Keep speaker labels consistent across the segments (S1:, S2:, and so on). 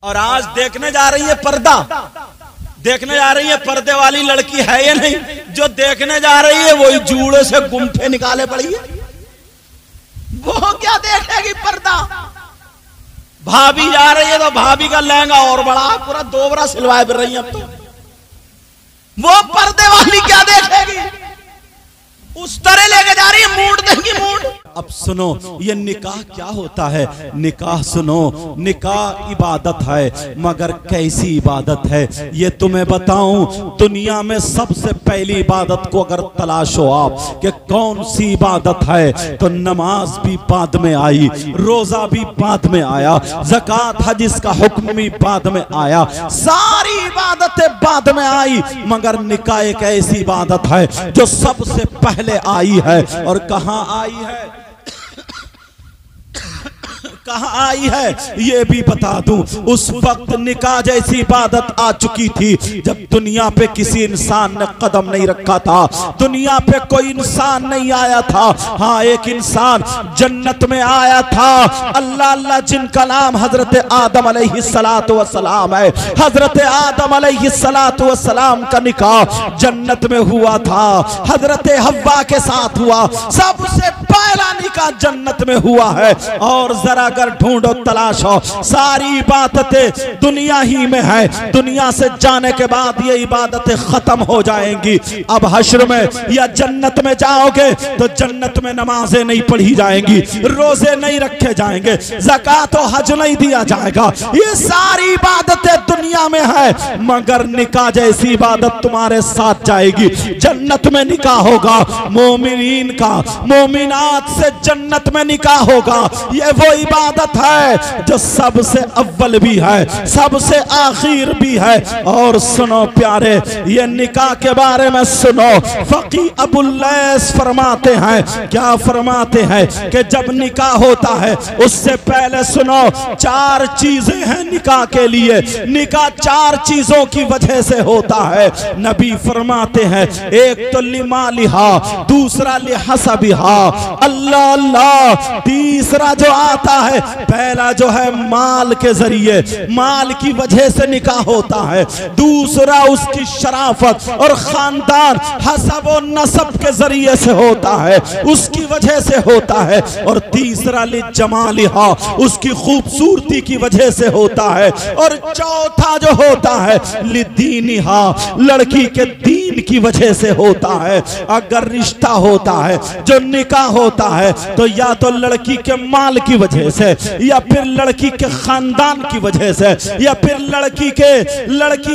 S1: और आज देखने जा रही है पर्दा, देखने जा रही है पर्दे वाली लड़की है या नहीं, जो देखने जा रही है वही जूड़े से गुम्फे निकाले पड़ी है। वो क्या देखेगी पर्दा। भाभी जा रही है तो भाभी का लहंगा और बड़ा पूरा दोबरा सिलवाए फिर रही है। अब तो वो पर्दे वाली क्या देखेगी, उस तरह लेके जा रही है, मूड देंगी मूड। अब सुनो ये निकाह क्या होता है। निकाह सुनो, निकाह इबादत है, मगर कैसी इबादत है ये तुम्हें बताऊं। दुनिया में सबसे पहली इबादत को अगर तलाश हो आप कि कौन सी इबादत है, तो नमाज भी बाद में आई, रोजा भी बाद में आया, ज़कात हज इसका हुक्म भी बाद में आया, सारी इबादतें बाद में आई, मगर निकाह एक ऐसी इबादत है जो सबसे पहले आई है। और कहां आई है, कहां आई है ये भी बता दूं। उस वक्त निकाह जैसी इबादत आ चुकी थी जब दुनिया पे किसी इंसान ने कदम नहीं रखा था, दुनिया पे कोई इंसान नहीं आया था। हाँ, एक इंसान जन्नत में आया था, अल्लाह अल्लाह, जिनका नाम हजरत आदम अलैहिस्सलातु वस्सलाम है। हजरत आदम अलैहिस्सलातु वस्सलाम का निकाह जन्नत में हुआ था, हजरत हव्वा के साथ हुआ। सबसे पहला निकाह जन्नत में हुआ है। और जरा अगर ढूंढो तलाशो, सारी इबादतें दुनिया ही में है, दुनिया से जाने के बाद ये इबादतें खत्म हो जाएंगी। अब हश्र में या जन्नत में जाओगे तो जन्नत में नमाजें नहीं पढ़ी जाएंगी, रोजे नहीं रखे जाएंगे, ज़कात और हज नहीं दिया जाएगा। ये सारी इबादतें दुनिया में है, मगर निकाह जैसी इबादत तुम्हारे साथ जाएगी। जन्नत में निकाह होगा, मोमिनीन का, मोमिनात से जन्नत में निकाह होगा। ये वो इबादत है जो सबसे अव्वल भी है, सबसे आखिर भी है। और सुनो प्यारे, ये निकाह के बारे में सुनो, फकी अबुल लैस फरमाते हैं, क्या फरमाते हैं कि जब निकाह होता है उससे पहले सुनो, चार चीजें हैं निकाह के लिए। निकाह चार चीजों की वजह से होता है। नबी फरमाते हैं, एक तो लिमालिहा, दूसरा लिहसबिहा, अल्लाह अल्लाह, तीसरा जो आता है, पहला जो है माल के जरिए, माल की वजह से निकाह होता है। दूसरा उसकी शराफत और खानदान हसब और नसब के जरिए से होता है, उसकी वजह से होता है। और तीसरा ले जमालिहा, उसकी खूबसूरती की वजह से होता है। और चौथा जो होता है लिदीनिहा, लड़की के दीन की वजह से होता है। अगर रिश्ता होता है, जो निकाह होता है, तो या तो लड़की के माल की वजह से, या फिर लड़की के खानदान की वजह से, या फिर लड़की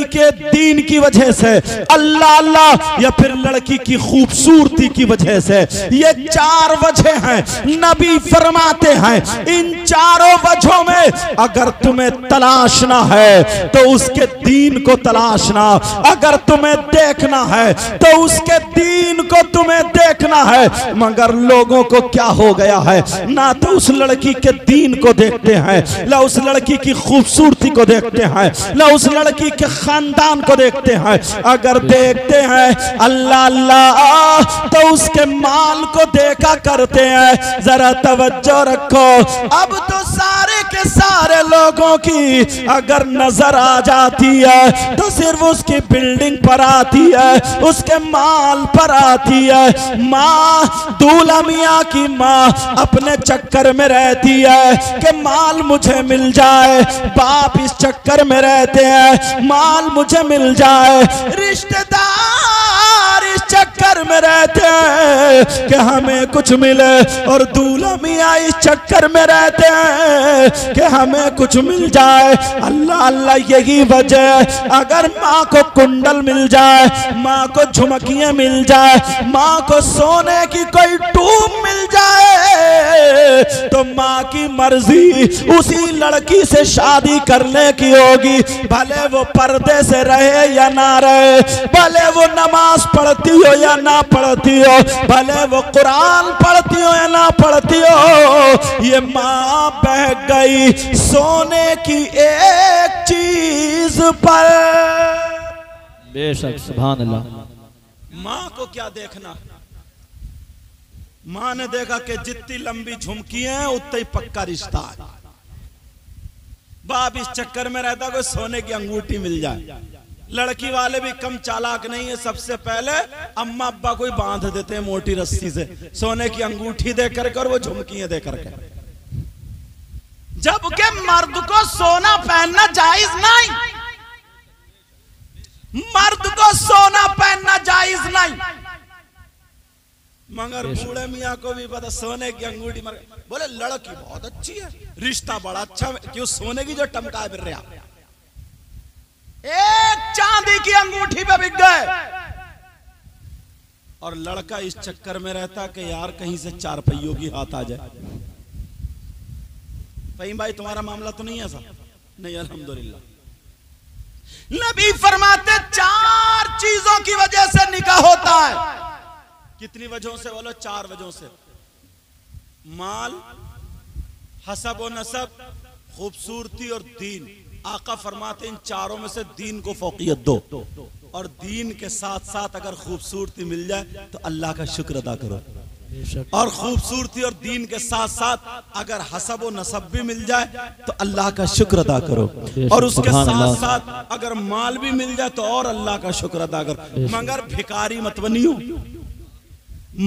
S1: के दीन की वजह से, अल्लाह अल्लाह, या फिर लड़की की खूबसूरती की वजह से। ये चार वजह हैं। नबी फरमाते हैं, इन चारों वजहों में अगर तुम्हें तलाशना है तो उसके दीन को तलाशना, अगर तुम्हें देखना है तो उसके दीन को तुम्हें देखना है। मगर लोगों को क्या हो गया है, ना तो उस लड़की के दीन को देखते हैं, ना उस लड़की की खूबसूरती को देखते हैं, ना उस लड़की के खानदान को देखते हैं। अगर देखते हैं अल्लाह अल्लाह तो उसके माल को देखा करते हैं। जरा तवज्जो रखो, अब तो सारे के सारे लोगों की अगर नजर आ जाती है तो सिर्फ उसकी बिल्डिंग पर आती है, उसके माल पर आती है। माँ, दूल्हा मियाँ की माँ अपने चक्कर में रहती है कि माल मुझे मिल जाए, बाप इस चक्कर में रहते हैं माल मुझे मिल जाए, रिश्तेदार इस चक्कर में रहते हैं कि हमें कुछ मिले, और दूल्हा मियाँ इस चक्कर में रहते हैं कि हमें कुछ मिल जाए। अल्लाह अल्लाह, यही वजह, अगर माँ को कुंडल मिल जाए, माँ को झुमकियाँ मिल जाए, माँ को सोने की कोई टूब मिल जाए, तो माँ की मर्जी उसी लड़की से शादी करने की होगी। भले वो पर्दे से रहे या ना रहे, भले वो नमाज पढ़ती हो या ना पढ़ती हो, भले वो कुरान पढ़ती हो या ना पढ़ती हो। ये माँ बह गई सोने की एक चीज पर।
S2: बेशक, सुभान अल्लाह।
S1: माँ को क्या देखना, माँ ने देखा कि जितनी लंबी झुमकी है उतना ही पक्का रिश्ता है। बाप इस चक्कर में रहता कोई सोने की अंगूठी मिल जाए। लड़की वाले भी कम चालाक नहीं है, सबसे पहले अम्मा अब्बा को बांध देते हैं मोटी रस्सी से, सोने की अंगूठी दे करके और वो झुमकियां दे करके। जबकि मर्द को सोना पहनना जायज नहीं, मर्द को सोना पहनना जायज नहीं। मगर बूढ़े मियाँ को भी पता सोने की अंगूठी मर बोले लड़की बहुत अच्छी है, रिश्ता बड़ा अच्छा, क्यों सोने की जो टमका फिर रहा, एक चांदी की अंगूठी पे बिक गए। और लड़का इस चक्कर में रहता कि यार कहीं से 4 पहियों की हाथ आ जाए। फहीम भाई तुम्हारा मामला तो नहीं है ऐसा? नहीं, अल्हम्दुलिल्लाह। नबी फरमाते 4 चीजों की वजह से निकाह होता है। कितनी वजहों से बोलो? 4 वजहों से। माल, हसब व नसब, खूबसूरती और दीन। आका फरमाते इन चारों में से दीन को फौकियत दो, और दीन के साथ साथ अगर खूबसूरती मिल जाए तो अल्लाह का शुक्र अदा करो, और खूबसूरती और दीन के साथ साथ अगर हसब व नसब भी मिल जाए तो अल्लाह का शुक्र अदा करो, और उसके साथ साथ अगर माल भी मिल जाए तो और अल्लाह का शुक्र अदा करो। मगर भिखारी मत बनियो।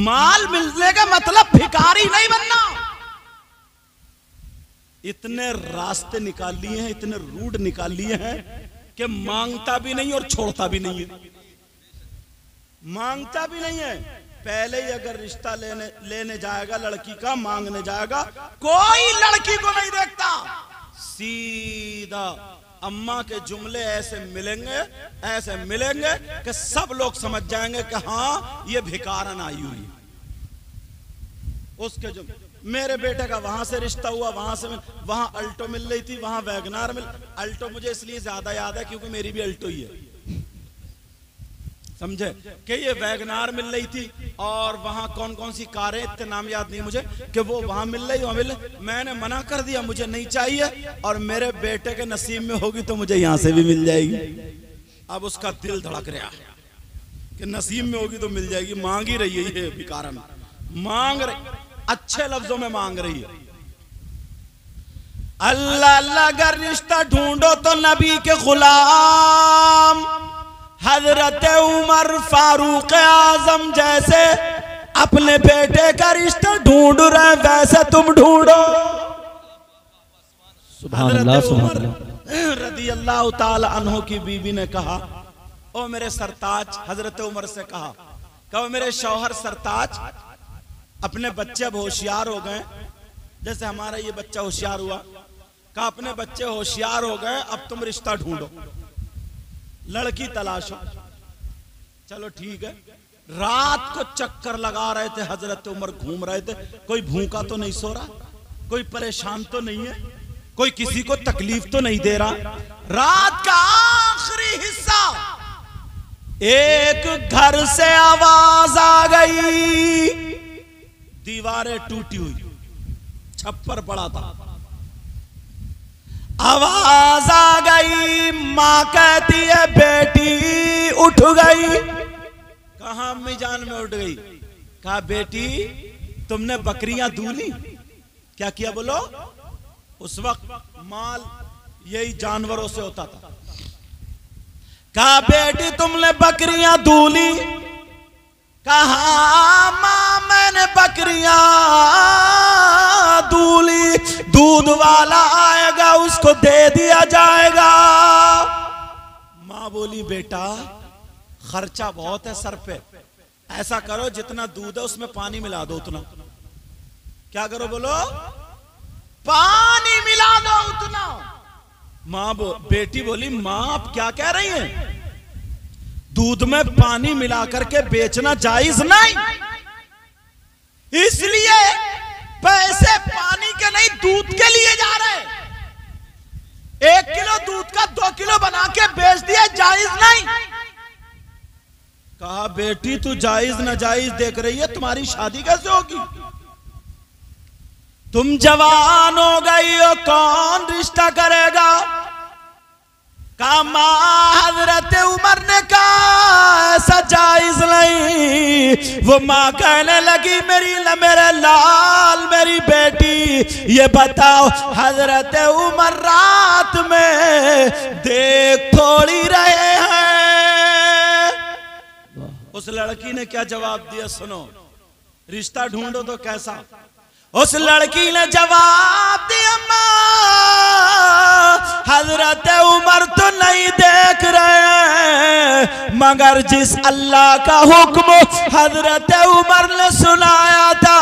S1: माल मिलने का मतलब भिखारी नहीं बनना। इतने रास्ते निकाल लिए हैं, इतने रूट निकाल लिए हैं कि मांगता भी नहीं और छोड़ता भी नहीं है। मांगता भी नहीं है, पहले ही अगर रिश्ता लेने जाएगा लड़की का, मांगने जाएगा, कोई लड़की को नहीं देखता, सीधा अम्मा के जुमले ऐसे मिलेंगे कि सब लोग समझ जाएंगे कि हाँ ये भिखारन आई हुई। उसके जुमले, मेरे बेटे का वहां से रिश्ता हुआ, वहां अल्टो मिल रही थी, वहां वैगनार मिल। अल्टो मुझे इसलिए ज्यादा याद है क्योंकि मेरी भी अल्टो ही है, समझे कि ये वैगनार मिल रही थी, और वहां कौन कौन सी कारें, इतने नाम याद नहीं मुझे, कि वो वहां मिल रही। मैंने मना कर दिया, मुझे नहीं चाहिए, और मेरे बेटे के नसीब में होगी तो मुझे यहां से भी मिल जाएगी। अब उसका दिल धड़क रहा है कि नसीब में होगी तो मिल जाएगी। मांग ही रही है ये भिखारन, मांग रही, अच्छे लफ्जों में मांग रही है। अल्लाह अल्लाह अगर रिश्ता ढूंढो तो नबी के गुलाम हजरत उमर फारूक आजम जैसे अपने बेटे का रिश्ता ढूंढ रहे, वैसे तुम ढूंढो। सुभान अल्लाह, सुभान अल्लाह। रज़ी अल्लाह ताला अन्हु की बीवी ने कहा, ओ मेरे सरताज, हजरत उमर से कहा मेरे शौहर सरताज, अपने बच्चे अब होशियार हो गए, जैसे हमारा ये बच्चा होशियार हुआ, कहा अपने बच्चे होशियार हो गए, अब तुम रिश्ता ढूंढो, लड़की तलाशो। चलो ठीक है। रात को चक्कर लगा रहे थे हजरत उमर, घूम रहे थे, कोई भूखा तो नहीं सो रहा, कोई परेशान तो नहीं है, कोई किसी को तकलीफ तो नहीं दे रहा। रात का आखिरी हिस्सा, एक घर से आवाज आ गई, दीवारें टूटी हुई, छप्पर पड़ा था, आवाज आ गई, मां कहती है बेटी उठ गई। कहा अम्मी जान में उठ गई। कहा बेटी तुमने बकरियां दूली? क्या किया बोलो? उस वक्त माल यही जानवरों से होता था। कहा बेटी तुमने बकरियां दूली? कहा मां मैंने बकरियां दूली, दूध वाला आएगा उसको दे दिया जाएगा। मां बोली बेटा खर्चा बहुत है सर पे, ऐसा करो जितना दूध है उसमें पानी मिला दो उतना। क्या करो बोलो? पानी मिला दो उतना। मां बेटी बोली मां आप क्या कह रही हैं? दूध में पानी मिला करके बेचना जायज नहीं, इसलिए पैसे पानी के नहीं दूध के लिए जा रहे। 1 किलो दूध का 2 किलो बना के बेच दिया, जायज नहीं। कहा बेटी तू जायज ना जायज देख रही है, तुम्हारी शादी कैसे होगी? तुम जवान हो गई हो, कौन रिश्ता करेगा? कहा मां हजरत उमर ने कहा ऐसा जायज नहीं। वो मां कहने लगी मेरे लाल में मेरी बेटी ये बताओ हजरत उमर रात में देख थोड़ी रहे हैं। उस लड़की ने क्या जवाब दिया सुनो, रिश्ता ढूंढो तो कैसा। उस लड़की ने जवाब दिया माँ हजरत उमर तो नहीं देख रहे, मगर जिस अल्लाह का हुक्म हजरत उमर ने सुनाया था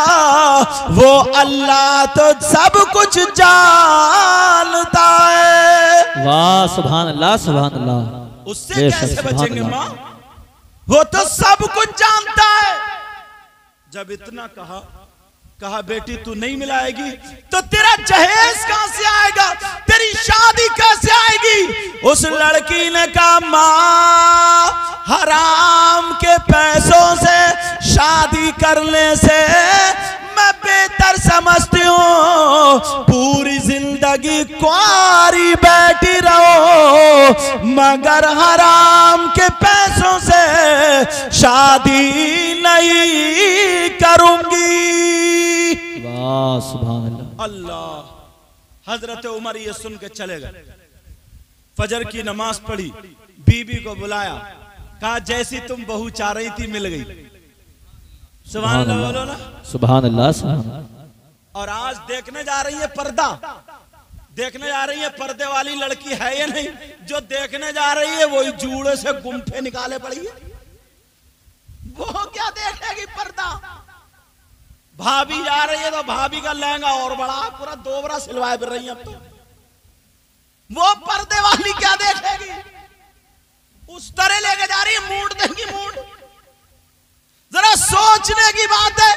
S1: वो अल्लाह तो सब कुछ जानता है।
S2: वाह सुभान अल्लाह सुभान अल्लाह।
S1: उससे कैसे बचेंगे माँ, वो तो सब कुछ जानता है। जब इतना कहा बेटी तू नहीं मिलाएगी तो तेरा जहेज कहां से आएगा, तेरी शादी कैसे आएगी। उस लड़की ने कहा मां हराम के पैसों से शादी करने से मैं बेहतर समझती हूं पूरी जिंदगी कुंवारी बैठी रहो, मगर हराम के पैसों से शादी नहीं करूंगी।
S2: वाह सुभान अल्लाह।
S1: अल्लाह। हजरत उमर ये सुन के चले गए, फजर की नमाज पढ़ी, बीबी को बुलाया, कहा जैसी तुम बहू चाह रही थी मिल गई। सुभान अल्लाह बोलो ना।
S2: सुभान अल्लाह सुभान।
S1: और आज देखने जा रही है पर्दा, देखने जा रही है पर्दे वाली लड़की है या नहीं। जो देखने जा रही है वही जूड़े से गुम्फे निकाले पड़ी है, वो क्या देखेगी पर्दा। भाभी जा रही है तो भाभी का लहंगा और बड़ा पूरा दोबरा सिलवाए फिर रही है। अब तो वो पर्दे वाली क्या देखेगी, उस तरह लेके जा रही है। मूड देंगी मूड, जरा सोचने की बात है।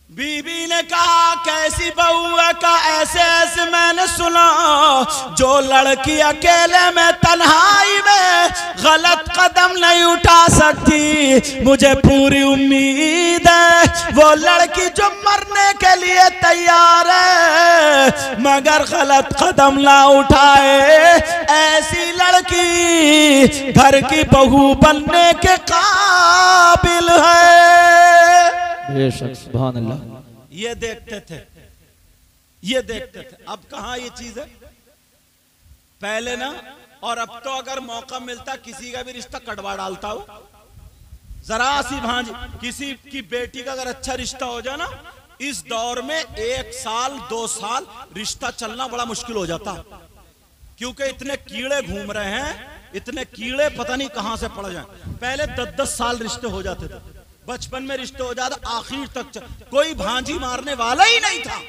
S1: बीबी ने कहा कैसी बहू है, का ऐसे ऐसे मैंने सुना जो लड़की अकेले में तन्हाई में गलत कदम नहीं उठा सकती, मुझे पूरी उम्मीद है वो लड़की जो मरने के लिए तैयार है मगर गलत कदम ना उठाए, ऐसी लड़की घर की बहू बनने के काबिल है।
S2: बेशक सुभान अल्लाह।
S1: ये देखते थे, ये देखते थे। अब कहां ये चीज है, पहले ना। और अब तो अगर मौका मिलता किसी का भी रिश्ता कटवा डालता हो। जरा सी भांज किसी की बेटी का अगर अच्छा रिश्ता हो जाए ना, इस दौर में 1 साल 2 साल रिश्ता चलना बड़ा मुश्किल हो जाता, क्योंकि इतने कीड़े घूम रहे हैं, इतने कीड़े पता नहीं कहां से पड़ जाए। पहले 10-10 साल रिश्ते हो जाते थे, बचपन में रिश्ते हो जाते, आखिर तक कोई भांजी मारने वाला ही नहीं था।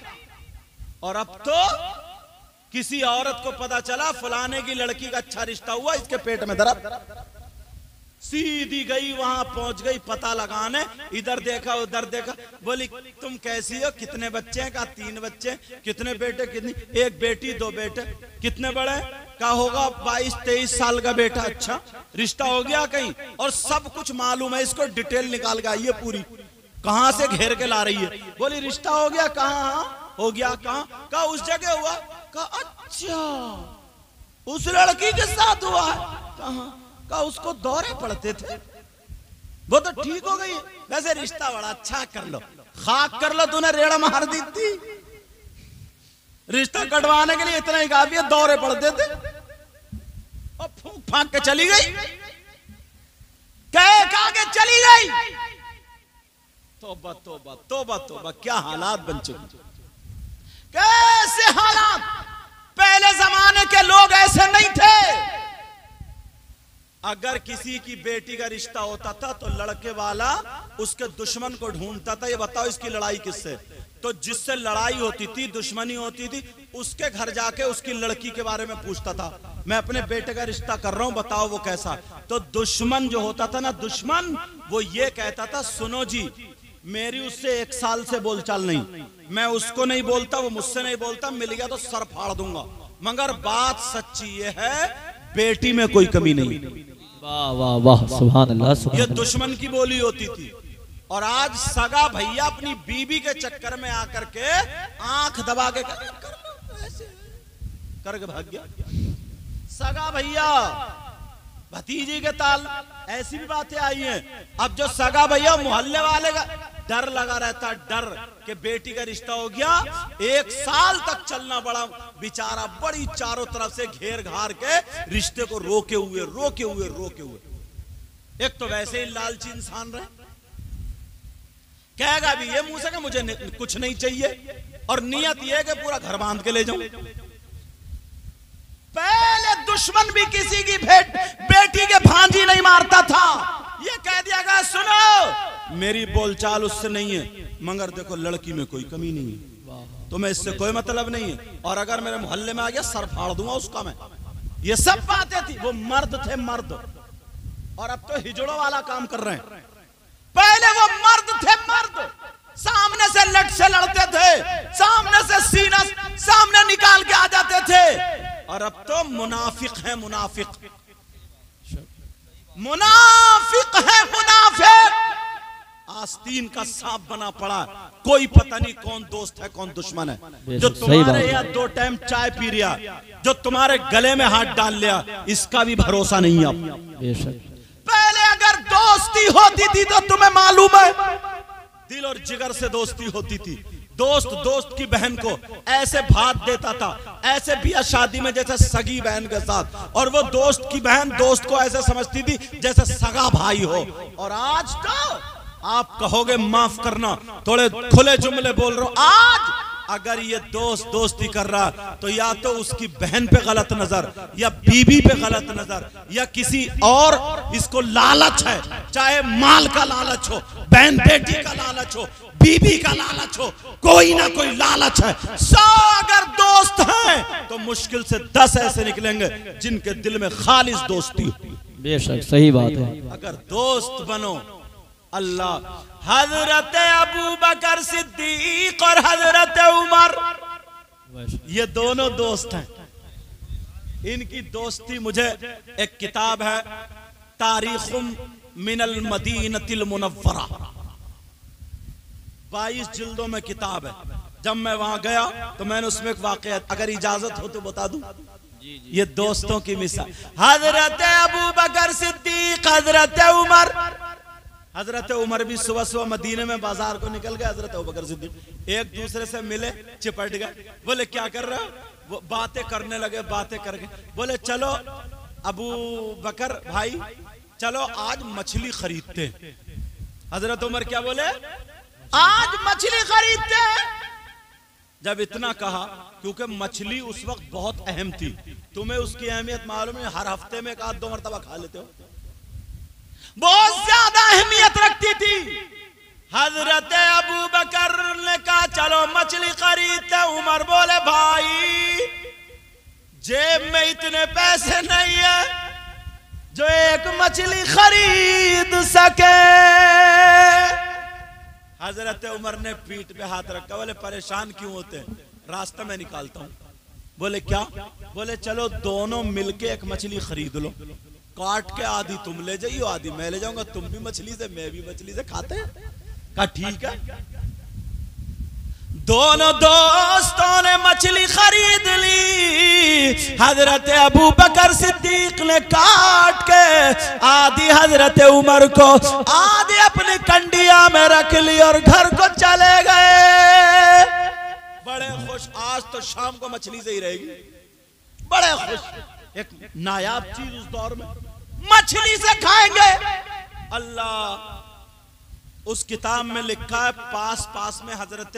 S1: और अब तो किसी औरत को पता चला फलाने की लड़की का अच्छा रिश्ता हुआ, इसके पेट में दर्द, सीधी गई वहां पहुंच गई पता लगाने, इधर देखा उधर देखा, बोली तुम कैसी हो, कितने बच्चे हैं, कहा 3 बच्चे, कितने बेटे, कितनी, 1 बेटी 2 बेटे, कितने बड़े, का होगा 22-23 साल का बेटा। अच्छा रिश्ता हो गया कहीं, और सब कुछ मालूम है इसको, डिटेल निकाल के आई है पूरी, कहां से घेर के ला रही है। बोली रिश्ता हो गया, कहां हो गया, कहां, कहा उस जगह हुआ, कहा अच्छा उस लड़की के साथ हुआ है, कहां, कहा उसको दौरे पड़ते थे, वो तो ठीक हो गई। वैसे रिश्ता बड़ा अच्छा कर लो, खाक कर लो, तूने रेड़ा मार दी थी। रिश्ता कटवाने के लिए इतना ही काफी है, दौरे पड़ते थे और फूंक फांक के चली गई, कह के चली गई। तौबा तौबा तौबा तौबा, क्या हालात बन चुके, कैसे हालात। पहले जमाने के लोग ऐसे नहीं थे। अगर किसी की बेटी का रिश्ता होता था तो लड़के वाला उसके दुश्मन को ढूंढता था, ये बताओ इसकी लड़ाई किससे, तो जिससे लड़ाई होती थी, दुश्मनी होती थी, उसके घर जाके उसकी लड़की के बारे में पूछता था, मैं अपने बेटे का रिश्ता कर रहा हूं, बताओ वो कैसा। तो दुश्मन जो होता था ना, दुश्मन वो ये कहता था सुनो जी मेरी उससे 1 साल से बोलचाल नहीं, मैं उसको नहीं बोलता, वो मुझसे नहीं बोलता, मिल गया तो सर फाड़ दूंगा, मगर बात सच्ची ये है बेटी में कोई कमी नहीं।
S2: वाह वाह वाह सुभान अल्लाह सुभान।
S1: ये दुश्मन की बोली होती थी। और आज सगा भैया अपनी बीबी के चक्कर में आकर के आंख दबा के करके भाग गया। सगा भैया भतीजी के ताल ऐसी भी बातें आई हैं। अब जो सगा भैया मोहल्ले वाले का डर लगा रहता, डर कि बेटी का रिश्ता हो गया, 1 साल तक चलना पड़ा। बेचारा बड़ी चारों तरफ से घेर घार के रिश्ते को रोके हुए। एक तो वैसे ही लालची इंसान रहे, कहेगा भी ये मुंह से कि मुझे कुछ नहीं चाहिए, और नियत ये है कि पूरा घर बांध के ले जाऊं। पहले दुश्मन भी किसी की बेटी के भांजी नहीं मारता था। ये कह दिया गया सुनो मेरी बोलचाल उससे नहीं है, मगर देखो लड़की में कोई कमी नहीं है, तुम्हें इससे कोई मतलब नहीं है, और अगर मेरे मोहल्ले में आ गया सर फाड़ दूंगा उसका मैं। ये सब बातें थी, वो मर्द थे मर्द, और अब तो हिजड़ों वाला काम कर रहे हैं। पहले वो मर्द थे मर्द, सामने से लट से लड़ते थे, सामने से सीना सामने निकाल के आ जाते थे, और अब तो मुनाफिक है मुनाफिक आस्तीन का सांप बना पड़ा, कोई पता नहीं कौन दोस्त है कौन दुश्मन है। जो तुम्हारे यहाँ 2 टाइम चाय पी लिया, जो तुम्हारे गले में हाथ डाल लिया, इसका भी भरोसा नहीं है। पहले अगर दोस्ती होती थी तो तुम्हें मालूम है, दिल और जिगर से दोस्ती होती थी। दोस्त की बहन को ऐसे भात देता था, ऐसे बिया शादी में जैसे सगी बहन के साथ, और वो दोस्त की बहन दोस्त को ऐसे समझती थी जैसे सगा भाई हो। और आज तो आप कहोगे माफ करना, थोड़े खुले जुमले बोल रहे हो, आज अगर ये दोस्ती कर रहा तो या तो उसकी बहन पे गलत नजर, या बीबी पे गलत नजर, या किसी और इसको लालच है, चाहे माल का लालच हो, बहन बेटी का लालच हो, बीबी का लालच हो, कोई ना कोई लालच है। 100 अगर दोस्त हैं तो मुश्किल से 10 ऐसे निकलेंगे जिनके दिल में खालिस दोस्ती हो।
S2: बेशक सही बात है।
S1: अगर दोस्त बनो अल्लाह, हजरत अबू बकर सिद्दीक और हजरत उमर, ये दोनों दोस्त हैं। इनकी दोस्ती, मुझे एक किताब है तारीखुम मिनल मदीनतिल मुनव्वरा, 22 जिल्दों में किताब है। जब मैं वहां गया तो मैंने उसमें एक वाकया, अगर इजाजत हो तो बता दूं। ये दोस्तों की मिसाल, हजरत अबू बकर सिद्दीक, हजरत उमर। हजरत उमर भी सुबह सुबह मदीने में बाजार को निकल गए, हजरत अबू बकर सिद्दीक एक दूसरे से मिले, चिपट गए। बोले क्या कर रहे हो? वो बातें करने लगे, बातें कर गए। बोले चलो अबू बकर भाई, चलो आज मछली खरीदते हैं। हजरत उमर क्या बोले? आज मछली खरीदते हैं। जब इतना कहा, क्योंकि मछली उस वक्त बहुत अहम थी, तुम्हें उसकी अहमियत मालूम है, हर हफ्ते में 1-2 मरतबा खा लेते हो, बहुत ज्यादा अहमियत रखती थी। हजरत अबू बकर ने कहा चलो मछली खरीदते। उमर बोले भाई जेब में इतने पैसे नहीं है जो एक मछली खरीद सके। हजरत उमर ने पीठ पे हाथ रखा, बोले परेशान क्यों होते हैं, रास्ता में निकालता हूं। बोले क्या? बोले चलो दोनों मिलके एक मछली खरीद लो, काट के आधी तुम ले जाइयो, आधी मैं ले जाऊंगा, तुम भी मछली से मैं भी मछली से खाते हैं। कहा ठीक है। दोनों दोस्तों ने मछली खरीद ली। हजरत अबू बकर सिद्दीक ने काट के आधी हजरत उमर को, आधी अपनी कंडिया में रख ली और घर को चले गए। बड़े खुश, आज तो शाम को मछली से ही रहेगी, बड़े खुश। एक नायाब चीज उस दौर में, मछली से खाएंगे। अल्लाह, उस किताब में लिखा है पास में हजरत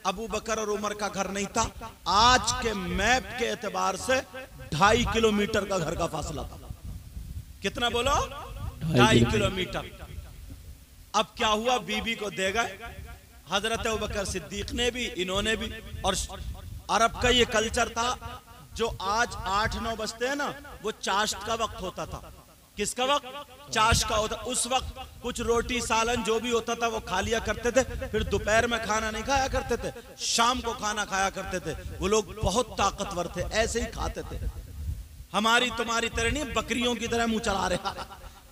S1: अबू बकर और उमर का घर नहीं था। आज के मैप के एतबार से 2.5 किलोमीटर का घर का फासला था। कितना बोलो? 2.5 किलोमीटर। अब क्या हुआ, बीबी को दे गए हजरत अबू बकर सिद्दीक ने भी, इन्होंने भी। और अरब का ये कल्चर था, जो आज 8-9 बजते हैं ना, वो चाश्त का वक्त होता था। किसका वक्त? चाश का होता। उस वक्त कुछ रोटी सालन जो भी होता था वो खा लिया करते थे, फिर दोपहर में खाना नहीं खाया करते थे, शाम को खाना खाया करते थे। वो लोग बहुत ताकतवर थे, ऐसे ही खाते थे। हमारी तुम्हारी तरह नहीं, बकरियों की तरह मुंह चला रहा,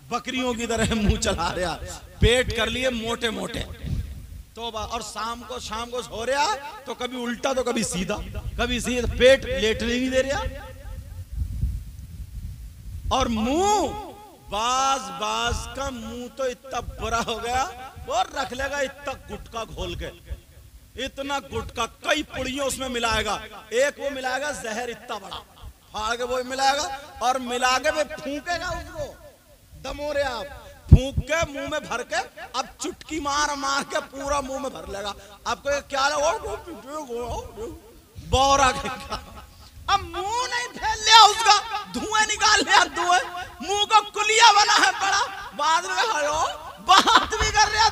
S1: बकरियों की तरह मुंह चला रहा, पेट कर लिए मोटे मोटे। तो और शाम को सो रहा, तो कभी उल्टा तो कभी सीधा, कभी सीधा, पेट लेटने नहीं दे रहा, और मुंह बाज बाज का मुंह तो इतना बुरा हो गया, वो रख लेगा इतना गुटका घोल के, इतना गुटका कई पुड़ियों उसमें मिलाएगा, एक वो मिलाएगा जहर इतना बड़ा फाड़ के वो मिलाएगा और मिला के फूकेगा उसको, दमोरे आप फूक के मुंह में भर के अब चुटकी मार मार के पूरा मुंह में भर लेगा। आपको क्या बोरा अब मुंह नहीं फैल लिया उसका, धुएं निकाल लिया, धुएं मुंह को कुलिया बना है बड़ा, बाद में हलो बात भी कर रहा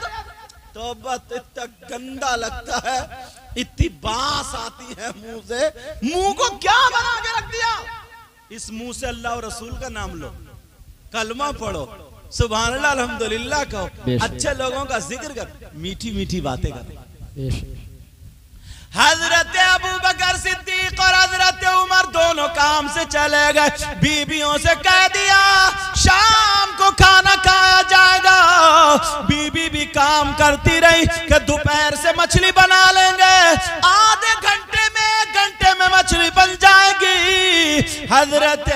S1: तो बस इतना गंदा लगता है, इतनी बास आती है मुंह से, मुंह को क्या बना के रख दिया। इस मुंह से अल्लाह और रसूल का नाम लो, कलमा पढ़ो, सुभान अल्लाह अल्हम्दुलिल्लाह कहो, अच्छे लोगों का जिक्र कर, मीठी मीठी बातें कर। हजरत अबू बकर सिद्दीक और हजरत उमर दोनों काम से चले गए, बीबियों से कह दिया शाम को खाना खाया जाएगा। बीबी भी काम करती रही कि दोपहर से मछली बना लेंगे, आधे घंटे में 1 घंटे में मछली बन जाएगी। हजरत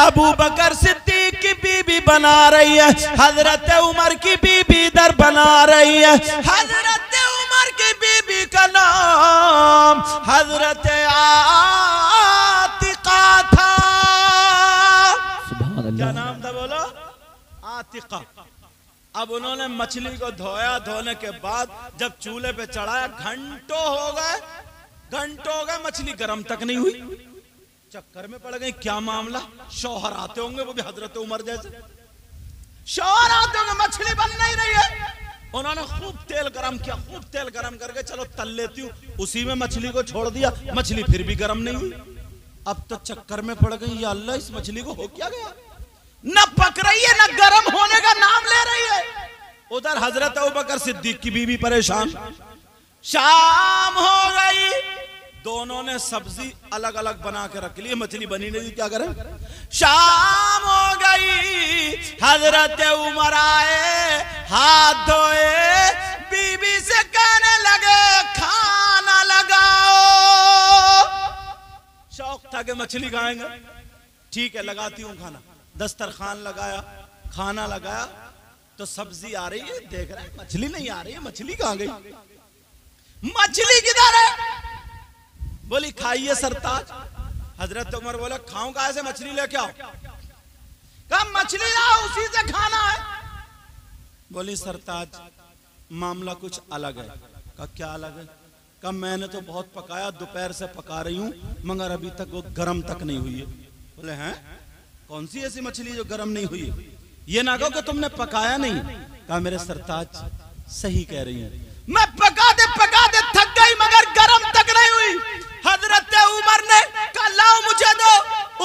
S1: अबू बकर सिद्दीक की बीबी बना रही है, हजरत उमर की बीबी इधर बना रही है। हजरत उमर की बीबी का नाम हजरत आतिका था। क्या नाम था बोलो? आतिका। अब उन्होंने मछली को धोया, धोने के बाद जब चूल्हे पे चढ़ाया, घंटों हो गए मछली गर्म तक नहीं हुई। चक्कर में पड़ गई, क्या मामला? शौहर आते होंगे, वो भी हजरत उमर जैसे शौहर आते होंगे, मछली बन नहीं रही है। उन्होंने खूब तेल गरम किया, खूब तेल गरम करके चलो तल लेती हूँ, उसी में मछली को छोड़ दिया, मछली फिर भी गरम नहीं हुई। अब तो चक्कर में पड़ गई, या अल्लाह इस मछली को हो क्या गया, न पक रही है न गरम होने का नाम ले रही है। उधर हजरत अबू बकर सिद्दीक की बीवी परेशान। शाम हो गई, दोनों ने सब्जी अलग अलग बना के रख ली, मछली बनी नहीं, क्या करें। शाम हो गई, हजरत उमर आए, हाथ धोए, बीबी से कहने लगे खाना लगाओ। शौक था कि मछली खाएंगे, ठीक है लगाती हूँ खाना। दस्तरखान लगाया, खाना लगाया तो सब्जी आ रही है, देख रहे हैं मछली नहीं आ रही है, मछली कहाँ गई, मछली किधर है? बोली खाइए सरताज। हजरत उमर बोले खाऊं कहाँ से, मछली लेके आओ। कहा मछली लाओ, उसी से खाना है। बोली सरताज मामला कुछ अलग है। कहा क्या अलग है? कहा मैंने तो बहुत पकाया, दोपहर से पका रही हूं, मगर अभी तक वो गरम तक नहीं हुई है। बोले हैं कौन सी ऐसी मछली जो गरम नहीं हुई है? ये ना कहो कि तुमने पकाया नहीं। कहा मेरे सरताज सही कह रही है, मैं पका दे थक गई, मगर गरम तक नहीं हुई। हजरत उमर ने कहा लाओ मुझे दो।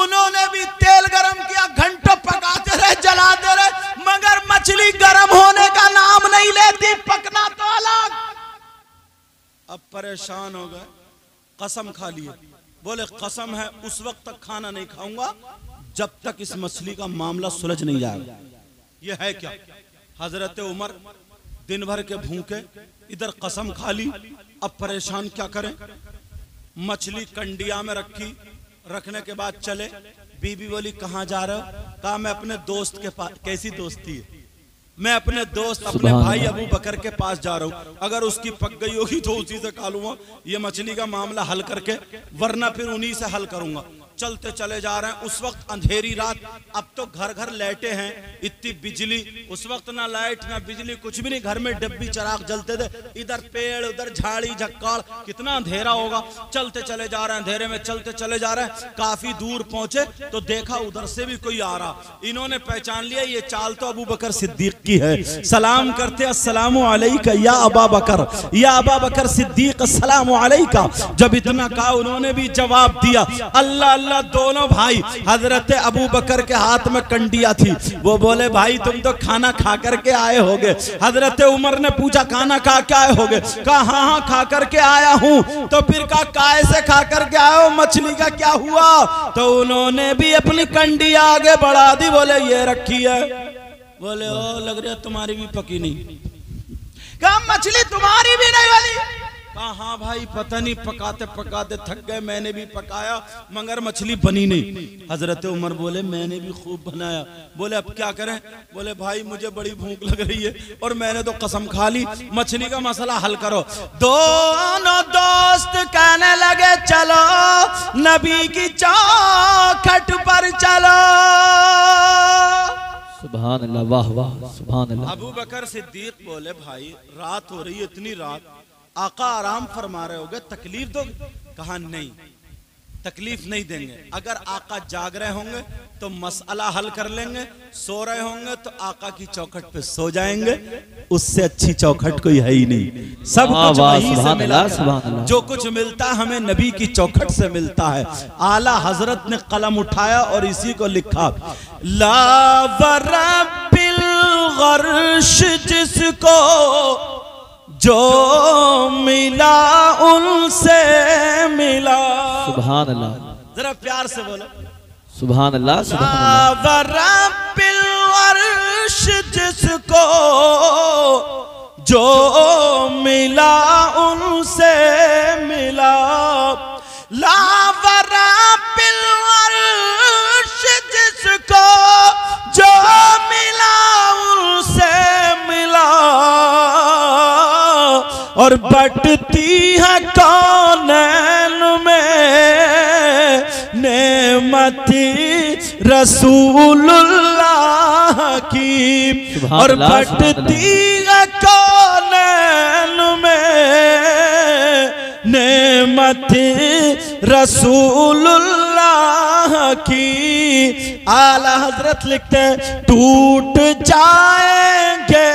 S1: उन्होंने भी तेल गरम किया, घंटों पकाते रहे, जलाते रहे, मगर मछली गरम होने का नाम नहीं लेती, पकना तो अलग। अब परेशान हो गए, कसम खा लिए। बोले कसम है उस वक्त तक खाना नहीं खाऊंगा जब तक इस मछली का मामला सुलझ नहीं जाएगा। ये है क्या? हजरत उमर दिन भर के भूखे, इधर कसम खा ली, अब परेशान क्या करें। मछली कंडिया में रखी, रखने के बाद चले। बीबी बोली कहाँ जा रहे हो? कहा मैं अपने दोस्त के पास। कैसी दोस्ती है? मैं अपने दोस्त अपने भाई अबू बकर के पास जा रहा हूँ, अगर उसकी पक गई होगी तो उसी से खा लूंगा, ये मछली का मामला हल करके, वरना फिर उन्हीं से हल करूंगा। चलते चले जा रहे हैं। उस वक्त अंधेरी रात, अब तो घर घर लाइटें हैं, इतनी बिजली, उस वक्त ना लाइट ना बिजली, कुछ भी नहीं, घर में डब्बी चराग जलते थे, इधर पेड़ उधर झाड़ी झक्काड़, कितना अंधेरा होगा। चलते चले जा रहे हैं, अंधेरे में चलते चले जा रहे हैं। काफी दूर पहुंचे तो देखा उधर से भी कोई आ रहा। इन्होंने पहचान लिया ये चाल तो अबू बकर सिद्दीक की है। सलाम करते अस्सलामु अलैका या अबा बकर, या अबा बकर सिद्दीक अस्सलामु अलैका। जब इतना कहा उन्होंने भी जवाब दिया। अल्लाह अल्लाह, दोनों भाई, हजरत अबू बकर के हाथ में कंडिया थी, वो बोले भाई तुम तो खाना खा करके आए होगे। हजरत उमर ने पूछा खाना खा के आए होगे? कहा हाँ हाँ खा करके आया हूँ। तो फिर कहा काय से खा करके आए हो, मछली का क्या हुआ? तो उन्होंने भी अपनी कंडिया आगे बढ़ा दी, बोले ये रखी है। बोले ओ लग रहा तुम्हारी भी पकी नहीं। कहा मछली तुम्हारी भी नहीं वाली। कहा हाँ भाई पता नहीं, पकाते पकाते थक गए, मैंने भी पकाया मगर मछली बनी नहीं। हजरत उमर बोले मैंने भी खूब बनाया। बोले अब क्या करें? बोले भाई मुझे बड़ी भूख लग रही है और मैंने तो कसम खा ली, मछली का मसला हल करो। दोनों दोस्त कहने लगे चलो नबी की चौखट पर चलो।
S2: सुभान अल्लाह, वाह वाह, सुभान अल्लाह।
S1: अबू बकर सिद्दीक बोले भाई रात हो रही है, इतनी रात, आका आराम फरमा रहे होगे, तकलीफ दोगे? कहा नहीं, तकलीफ नहीं देंगे। अगर आका जाग रहे होंगे तो मसला हल कर लेंगे, सो रहे होंगे तो आका की चौखट पे सो जाएंगे। उससे अच्छी चौखट कोई है ही नहीं। सब कुछ वहीं से मिला है। जो कुछ मिलता है हमें नबी की चौखट से मिलता है। आला हजरत ने कलम उठाया और इसी को लिखा, ला वरब्बिल गर्श जिसको जो मिला उनसे मिला।
S2: सुभान अल्लाह,
S1: जरा प्यार से बोलो
S2: सुभान अल्लाह, सुभान अल्लाह।
S1: रब्बिल अर्श जिसको जो मिला उनसे मिला। ला रब्बिल अर्श जिसको जो मिला उनसे मिला। और बटती है कौनैन में नेमती रसूलुल्लाह की। और बटती है कौनैन में नेमती रसूलुल्लाह की। आला हजरत लिखते टूट जाएंगे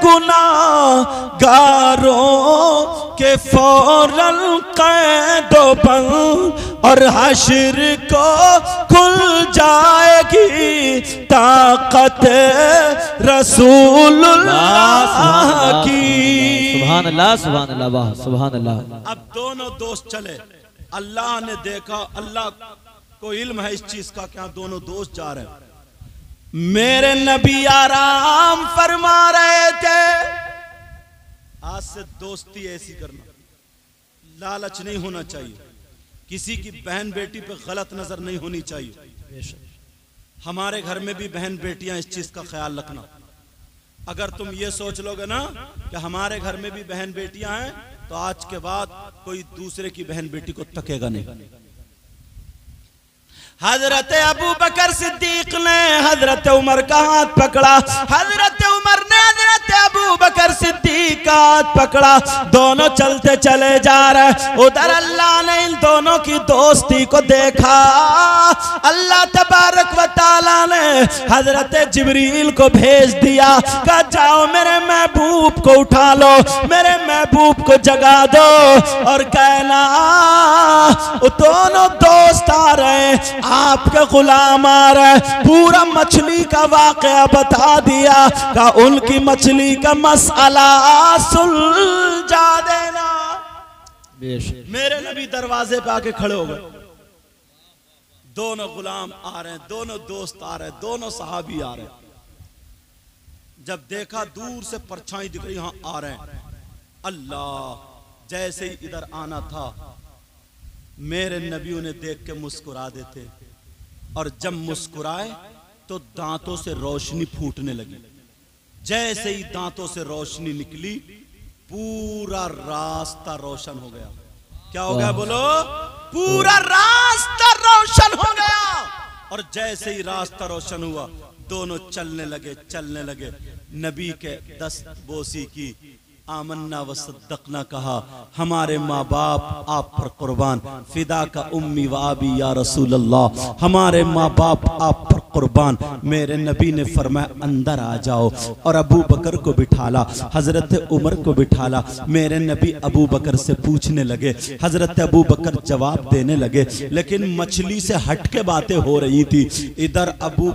S1: गुनाहगारों के फौरन कैदो बंद। और हश्र को खुल जाएगी ताकत रसूलुल्लाह की।
S2: सुभान अल्लाह, सुभान अल्लाह, वाह सुभान अल्लाह।
S1: अब दोनों दोस्त चले, अल्लाह ने देखा, अल्लाह को इल्म है इस चीज का, क्या दोनों दोस्त जा रहे हैं। मेरे नबी आराम फरमा रहे थे। आज से दोस्ती ऐसी करना, लालच नहीं होना चाहिए, किसी की बहन बेटी पे गलत नजर नहीं होनी चाहिए। हमारे घर में भी बहन बेटियां, इस चीज का ख्याल रखना। अगर तुम ये सोच लोगे ना कि हमारे घर में भी बहन बेटियां हैं तो आज के बाद कोई दूसरे की बहन बेटी को तकेगा नहीं। हजरत अबू बकर सिद्दीक ने हजरत उमर का हाथ पकड़ा। हजरत उमर ने हजरत अबू बकर सिद्दीक का हाथ पकड़ा। दोनों चलते चले जा रहे। उधर अल्लाह ने इन दोनों की दोस्ती को देखा। अल्लाह तबारक व तआला ने हजरत जिब्रील को भेज दिया, कहा जाओ मेरे महबूब को उठा लो, मेरे महबूब को जगा दो और कहना दोनों दोस्त आ रहे, आपके गुलाम आ रहे। पूरा मछली का वाकया बता दिया, का उनकी मछली का मसला सुलझा देना। मेरे नबी दरवाजे पे आके खड़े हो गए। दोनों गुलाम आ रहे हैं, दोनों दोस्त आ रहे हैं, दोनों सहाबी आ रहे हैं। जब देखा दूर से परछाई दिख रही, यहां आ रहे हैं। अल्लाह, जैसे ही इधर आना था मेरे नबी उन्हें देख के मुस्कुरा देते, और जब मुस्कुराए तो दांतों से रोशनी फूटने लगी। जैसे ही दांतों से रोशनी निकली पूरा रास्ता रोशन हो गया। क्या हो गया बोलो? पूरा रास्ता रोशन हो गया। और जैसे ही रास्ता रोशन हुआ दोनों चलने लगे। नबी के दस्त बोसी की, आमन्ना व सद्दक़ना कहा, हमारे माँ बाप आप पर कुर्बान, फिदा का उम्मी व आबी या रसूल अल्लाह, हमारे माँ बाप आप पर कुर्बान। मेरे नबी ने फरमाया अंदर आ जाओ, और अबू बकर को बिठाला, हजरत उमर को बिठाला। मेरे नबी अबू बकर से पूछने लगे, हजरत अबू बकर जवाब देने लगे, लेकिन मछली से हट के बातें हो रही थी। इधर अबू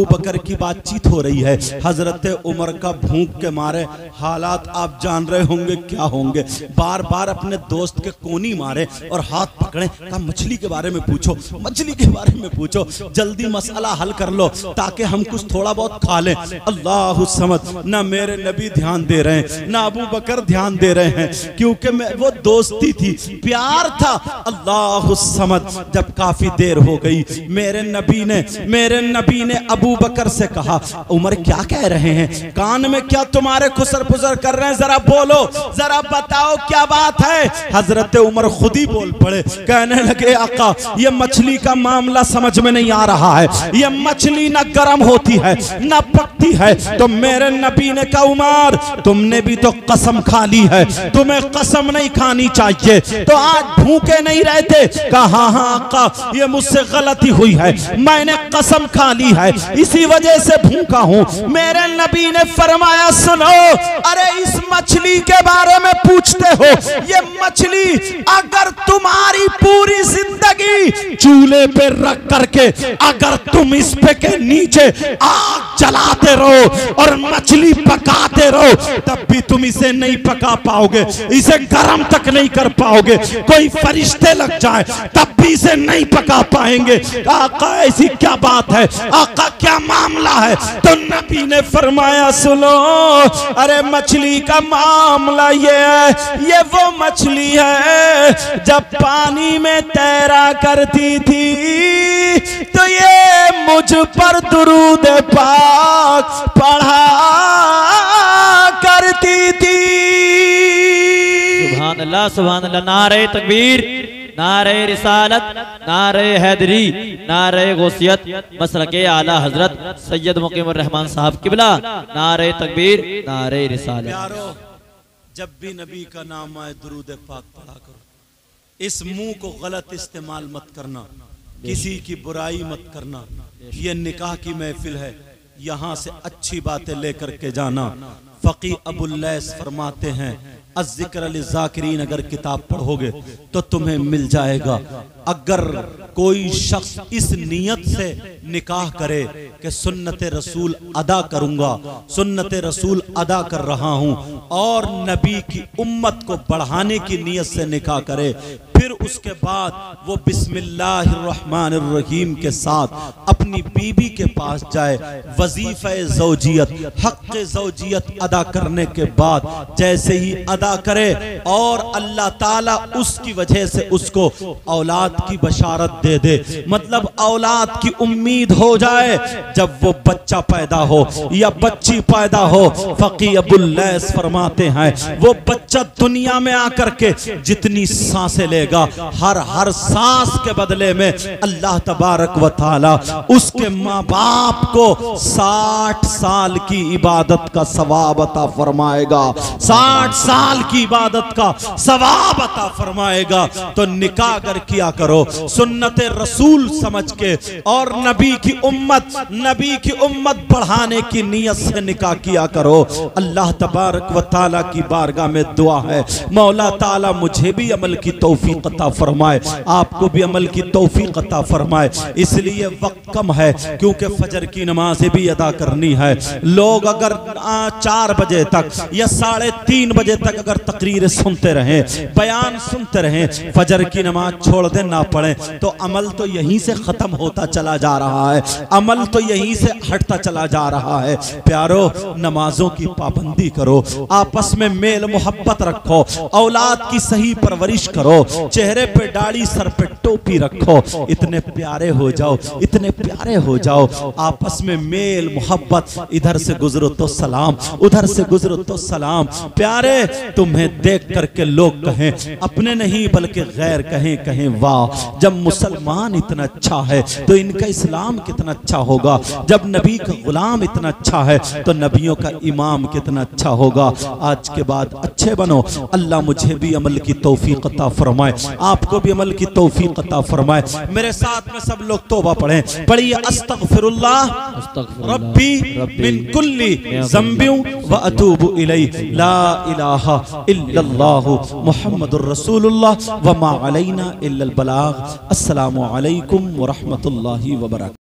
S1: बकर की बातचीत हो रही है, हजरत उमर का भूख के मारे हालात हालात आप जान रहे होंगे क्या होंगे। बार बार अपने दोस्त के कोनी मारे और हाथ पकड़े, कहा मछली के बारे में पूछो, मछली के बारे में पूछो, जल्दी मसला हल कर लो ताकि हम कुछ थोड़ा बहुत खा लें। अल्लाह समझ, ना मेरे नबी ध्यान दे रहे हैं, ना अबू बकर ध्यान दे रहे हैं, क्योंकि वो दोस्ती थी, प्यार था। अल्लाह समझ, जब काफी देर हो गई मेरे नबी ने अबू बकर से कहा, उमर क्या कह रहे हैं, कान में क्या तुम्हारे खुसर फुसर कर रहे हैं, जरा बोलो, जरा बताओ क्या बात है। हजरत उमर खुद ही बोल पड़े, कहने लगे आका ये मछली का मामला समझ में नहीं आ रहा है, ये मछली ना गर्म होती है ना पकती है। तो मेरे नबी ने कहा उमर तुमने भी तो कसम खा ली है, तुम्हें कसम नहीं खानी चाहिए, तो आज भूखे नहीं रहते। कहा हाँ आका ये मुझसे गलती हुई है, मैंने कसम खा ली है, इसी वजह से भूखा हूं। मेरे नबी ने फरमाया सुनो, अरे इस मछली के बारे में पूछते हो, ये मछली अगर तुम्हारी पूरी जिंदगी चूल्हे पे रख करके अगर तुम इस पे के नीचे आग जलाते रहो और मछली पकाते रहो, तब भी तुम इसे नहीं पका पाओगे, इसे गर्म तक नहीं कर पाओगे, कोई फरिश्ते लग जाए तब भी इसे नहीं पका पाएंगे। आका ऐसी क्या बात है, आका क्या मामला है। तो नबी ने फरमाया सुनो, अरे मछली का मामला ये है, ये वो मछली है जब पानी में तैरा करती थी तो ये मुझ पर दुरूद पाक पढ़ा करती थी।
S2: सुभान अल्लाह, सुभान अल्लाह। नारे तकबीर, नारे रिसालत, नारे हैदरी, नारे गौसियत, मसलके आला हजरत सैयद मुकीमुर रहमान साहब किबला। नारे तकबीर, नारे रिसालत।
S1: प्यारो, जब भी नबी का नाम आए दुरूद पाक पढ़ा करो, इस मुंह को गलत इस्तेमाल मत करना, किसी की बुराई मत करना। ये निकाह की महफिल है, यहाँ से अच्छी बातें लेकर के जाना। फकी अबुल लैस फरमाते हैं अज़्ज़िक्र लिज़्ज़ाकिरीन, अगर किताब पढ़ोगे तो तुम्हें मिल जाएगा। अगर कोई शख्स इस नियत से निकाह करे कि सुन्नत रसूल अदा करूंगा, सुन्नत रसूल अदा कर रहा हूं, और नबी की उम्मत को बढ़ाने की नियत से निकाह करे, फिर उसके बाद वो बिस्मिल्लाहिर्रहमानिर्रहीम के साथ अपनी बीबी के पास जाए, वजीफे ज़ौजियत, हक़ ज़ौजियत अदा करने के बाद जैसे ही अदा करे और अल्लाह ताला उसकी वजह से उसको औलाद की बशारत दे दे, मतलब औलाद की उम्मीद हो जाए, जब वो बच्चा पैदा हो या बच्ची पैदा हो, फकी अबुल लैस फरमाते हैं वो बच्चा दुनिया में आकर के जितनी सांसें लेगा, हर सांस के बदले में अल्लाह तबारक व तआला उसके माँ बाप को 60 साल की इबादत का सवाब अता फरमाएगा, 60 साल की इबादत का सवाब अता फरमाएगा। तो निकाह अगर किया करो सुन्नत रसूल समझ के और नबी की उम्मत बढ़ाने की नियत से निकाह किया करो। अल्लाह तबारक व तआला की बारगाह में दुआ है, मौला ताला मुझे भी अमल की तौफीक अता फरमाए, आपको भी अमल की तौफीक अता फरमाए। इसलिए वक्त कम है क्योंकि फजर की नमाज़ें भी अदा करनी है। लोग अगर 4 बजे तक या 3:30 बजे तक अगर तकरीरें सुनते रहें, बयान सुनते रहें, फजर की नमाज छोड़ दें ना पढ़ें, तो अमल तो यहीं से खत्म होता चला जा रहा है, अमल तो यहीं से हटता चला जा रहा है। प्यारो, नमाजों की पाबंदी करो, आपस में मेल मोहब्बत रखो, औलाद की सही परवरिश करो, चेहरे पे दाढ़ी सर पे टोपी रखो, इतने प्यारे हो जाओ, इतने प्यारे हो जाओ, आपस में मेल मोहब्बत, इधर से गुजरो तो सलाम, उधर से गुजरो तो सलाम। प्यारे, तुम्हें देख करके लोग कहें, अपने नहीं बल्कि गैर कहें वाह, जब मुसलमान इतना अच्छा है तो इनका इस्लाम कितना अच्छा होगा, जब नबी का गुलाम इतना अच्छा है तो नबियों का इमाम कितना अच्छा होगा। आज के बाद अच्छे बनो, अल्लाह मुझे भी अमल की तौफीक अता फरमाए, आपको भी अमल की तौफीक अता फरमाए। मेरे साथ में सब लोग तौबा पढ़ें, पढ़िए अस्तगफिरुल्लाह रब्बी मिन कुल्ली ज़ंबिन व अतूबु इलैहि, ला इलाहा इल्लल्लाहु मुहम्मदुर रसूलुल्लाह व मा अलैना इल्लल बलाग। अस्सलामु अलैकुम व रहमतुल्लाहि व बरकातहू।